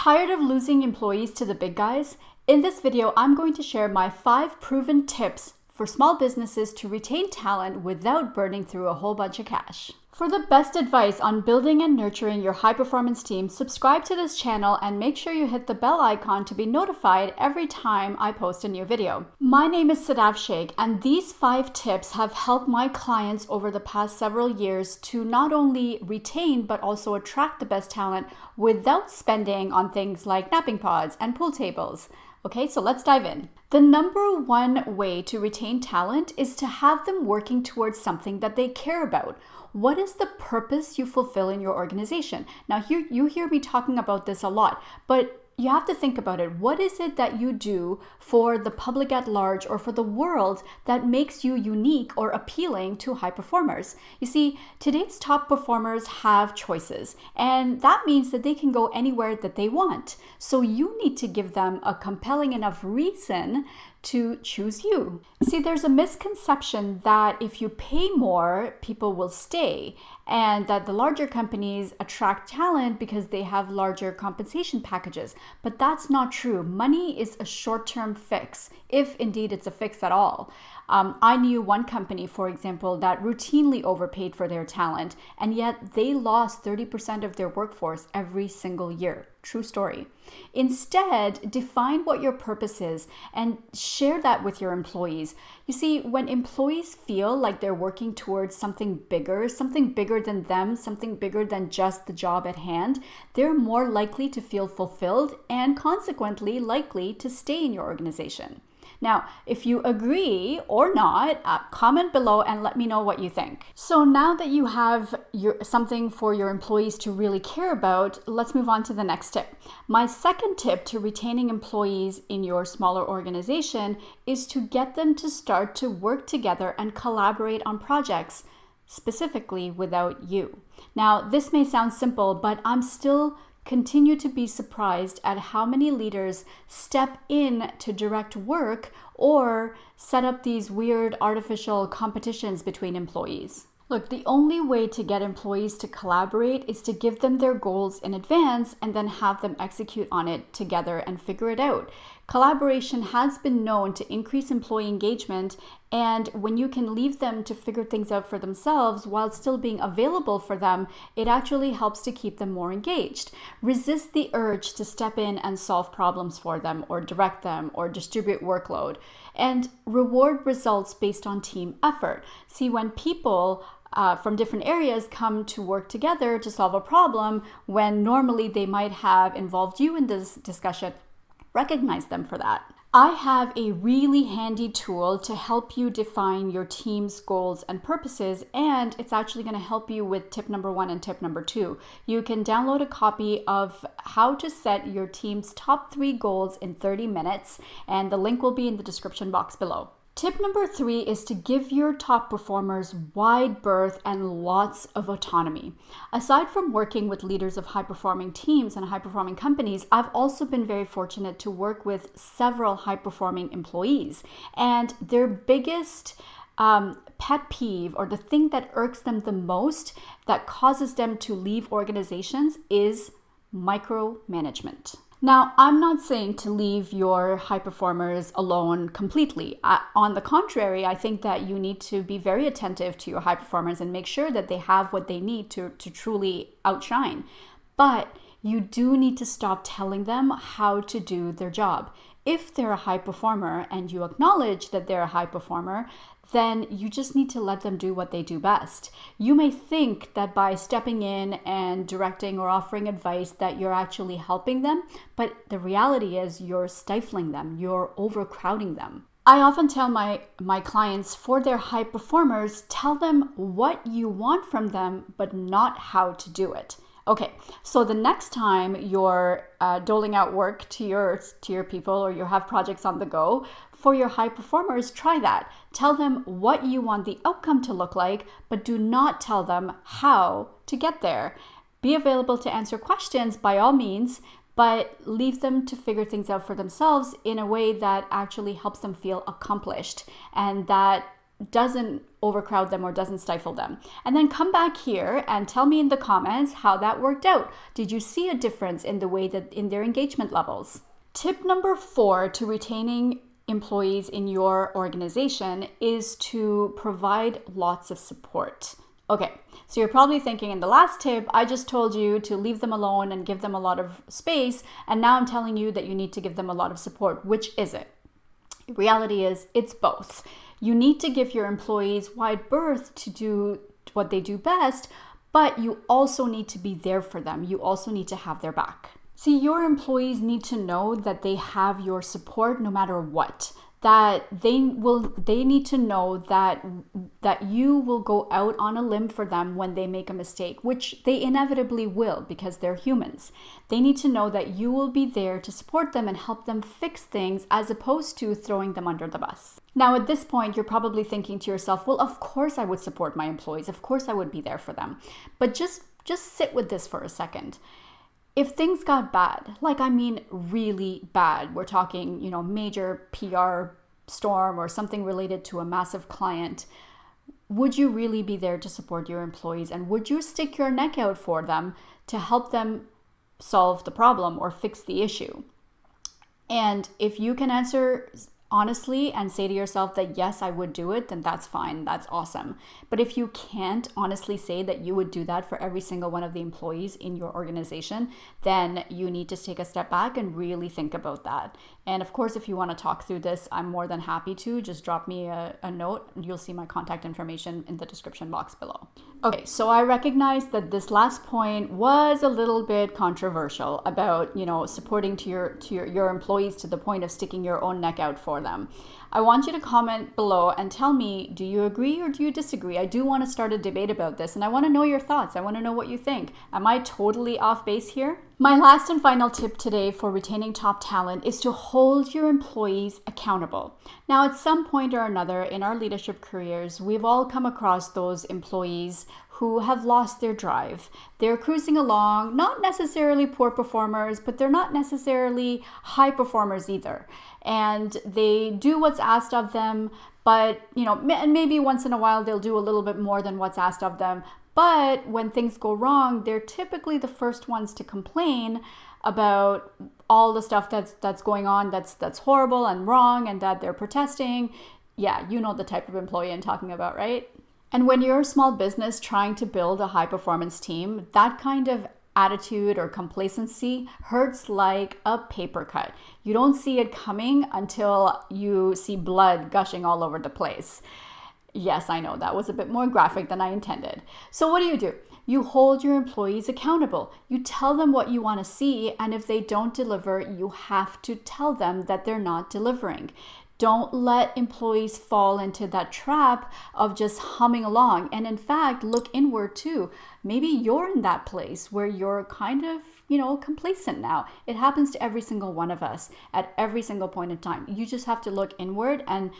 Tired of losing employees to the big guys? In this video, I'm going to share my 5 proven tips for small businesses to retain talent without burning through a whole bunch of cash. For the best advice on building and nurturing your high-performance team, subscribe to this channel and make sure you hit the bell icon to be notified every time I post a new video. My name is Sadaf Sheikh, and these 5 tips have helped my clients over the past several years to not only retain but also attract the best talent without spending on things like napping pods and pool tables. Okay, so let's dive in. The number one way to retain talent is to have them working towards something that they care about. What is the purpose you fulfill in your organization? Now, here you hear me talking about this a lot, but you have to think about it. What is it that you do for the public at large or for the world that makes you unique or appealing to high performers? You see, today's top performers have choices, and that means that they can go anywhere that they want. So you need to give them a compelling enough reason to choose you. See, there's a misconception that if you pay more, people will stay, and that the larger companies attract talent because they have larger compensation packages. But that's not true. Money is a short-term fix, if indeed it's a fix at all. I knew one company, for example, that routinely overpaid for their talent, and yet they lost 30% of their workforce every single year. True story. Instead, define what your purpose is and share that with your employees. You see, when employees feel like they're working towards something bigger than them, something bigger than just the job at hand, they're more likely to feel fulfilled and consequently likely to stay in your organization. Now, if you agree or not, comment below and let me know what you think. So now that you have something for your employees to really care about, let's move on to the next tip. My second tip to retaining employees in your smaller organization is to get them to start to work together and collaborate on projects, specifically without you. Now, this may sound simple, but I'm still continue to be surprised at how many leaders step in to direct work or set up these weird artificial competitions between employees. Look, the only way to get employees to collaborate is to give them their goals in advance and then have them execute on it together and figure it out. Collaboration has been known to increase employee engagement, and when you can leave them to figure things out for themselves while still being available for them, it actually helps to keep them more engaged. Resist the urge to step in and solve problems for them or direct them or distribute workload, and reward results based on team effort. See, when people from different areas come to work together to solve a problem, when normally they might have involved you in this discussion, recognize them for that. I have a really handy tool to help you define your team's goals and purposes, and it's actually going to help you with tip number 1 and tip number 2. You can download a copy of how to set your team's top 3 goals in 30 minutes, and the link will be in the description box below. Tip number 3 is to give your top performers wide berth and lots of autonomy. Aside from working with leaders of high-performing teams and high-performing companies, I've also been very fortunate to work with several high-performing employees. And their biggest pet peeve, or the thing that irks them the most, that causes them to leave organizations, is micromanagement. Now, I'm not saying to leave your high performers alone completely. On the contrary, I think that you need to be very attentive to your high performers and make sure that they have what they need to truly outshine. But you do need to stop telling them how to do their job. If they're a high performer and you acknowledge that they're a high performer, then you just need to let them do what they do best. You may think that by stepping in and directing or offering advice that you're actually helping them, but the reality is you're stifling them, you're overcrowding them. I often tell my clients, for their high performers, tell them what you want from them, but not how to do it. Okay, so the next time you're doling out work to your people, or you have projects on the go, for your high performers, try that. Tell them what you want the outcome to look like, but do not tell them how to get there. Be available to answer questions by all means, but leave them to figure things out for themselves in a way that actually helps them feel accomplished and that doesn't overcrowd them or doesn't stifle them. And then come back here and tell me in the comments how that worked out. Did you see a difference in the way that in their engagement levels? Tip number 4 to retaining employees in your organization is to provide lots of support. Okay, so you're probably thinking in the last tip, I just told you to leave them alone and give them a lot of space, and now I'm telling you that you need to give them a lot of support. Which is it? The reality is it's both. You need to give your employees wide berth to do what they do best, but you also need to be there for them. You also need to have their back. See, your employees need to know that they have your support no matter what. That they need to know that you will go out on a limb for them when they make a mistake, which they inevitably will because they're humans. They need to know that you will be there to support them and help them fix things as opposed to throwing them under the bus. Now, at this point, you're probably thinking to yourself, well, of course I would support my employees. Of course I would be there for them. But just sit with this for a second. If things got bad, like I mean really bad, we're talking, major PR storm or something related to a massive client, would you really be there to support your employees? And would you stick your neck out for them to help them solve the problem or fix the issue? And if you can answer honestly and say to yourself that yes, I would do it, then that's fine. That's awesome. But if you can't honestly say that you would do that for every single one of the employees in your organization, then you need to take a step back and really think about that. And of course, if you want to talk through this, I'm more than happy to. Just drop me a note. You'll see my contact information in the description box below. Okay, so I recognize that this last point was a little bit controversial about, supporting to your employees to the point of sticking your own neck out for them. I want you to comment below and tell me, do you agree or do you disagree? I do want to start a debate about this, and I want to know your thoughts. I want to know what you think. Am I totally off base here? My last and final tip today for retaining top talent is to hold your employees accountable. Now, at some point or another in our leadership careers, we've all come across those employees who have lost their drive. They're cruising along, not necessarily poor performers, but they're not necessarily high performers either. And they do what's asked of them, but, and maybe once in a while they'll do a little bit more than what's asked of them. But when things go wrong, they're typically the first ones to complain about all the stuff that's going on that's horrible and wrong and that they're protesting. Yeah, you know the type of employee I'm talking about, right? And when you're a small business trying to build a high performance team, that kind of attitude or complacency hurts like a paper cut. You don't see it coming until you see blood gushing all over the place. Yes, I know that was a bit more graphic than I intended. So what do? You hold your employees accountable. You tell them what you want to see, and if they don't deliver, you have to tell them that they're not delivering. Don't let employees fall into that trap of just humming along. And in fact, look inward too. Maybe you're in that place where you're kind of, complacent now. It happens to every single one of us at every single point in time. You just have to look inward and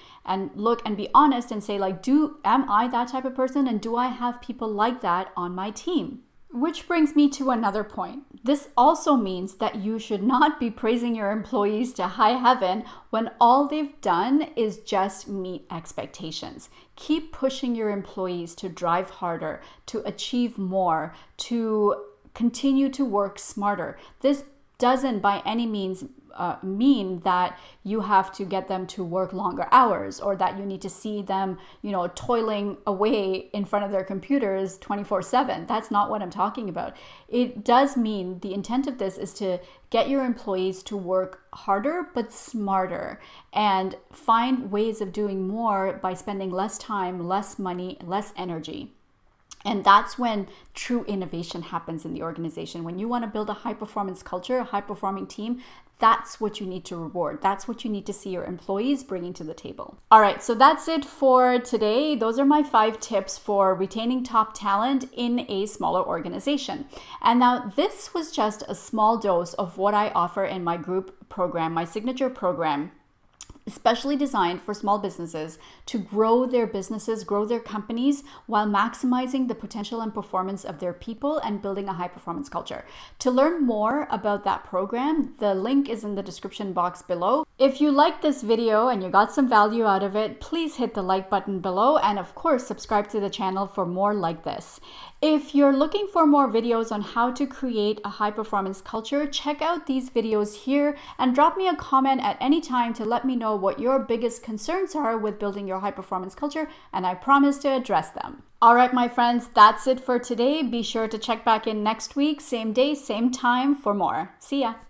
look and be honest and say, am I that type of person? And do I have people like that on my team? Which brings me to another point. This also means that you should not be praising your employees to high heaven when all they've done is just meet expectations. Keep pushing your employees to drive harder, to achieve more, to continue to work smarter. This doesn't by any means mean that you have to get them to work longer hours or that you need to see them, toiling away in front of their computers 24/7. That's not what I'm talking about. It does mean the intent of this is to get your employees to work harder but smarter and find ways of doing more by spending less time, less money, less energy. And that's when true innovation happens in the organization. When you want to build a high performance culture, a high performing team, that's what you need to reward. That's what you need to see your employees bringing to the table. All right, so that's it for today. Those are my 5 tips for retaining top talent in a smaller organization. And now this was just a small dose of what I offer in my group program, my signature program especially designed for small businesses to grow their businesses, grow their companies while maximizing the potential and performance of their people and building a high performance culture. To learn more about that program, the link is in the description box below. If you liked this video and you got some value out of it, please hit the like button below and of course subscribe to the channel for more like this. If you're looking for more videos on how to create a high performance culture, check out these videos here and drop me a comment at any time to let me know what your biggest concerns are with building your high performance culture, and I promise to address them. All right, my friends, that's it for today. Be sure to check back in next week, same day, same time for more. See ya.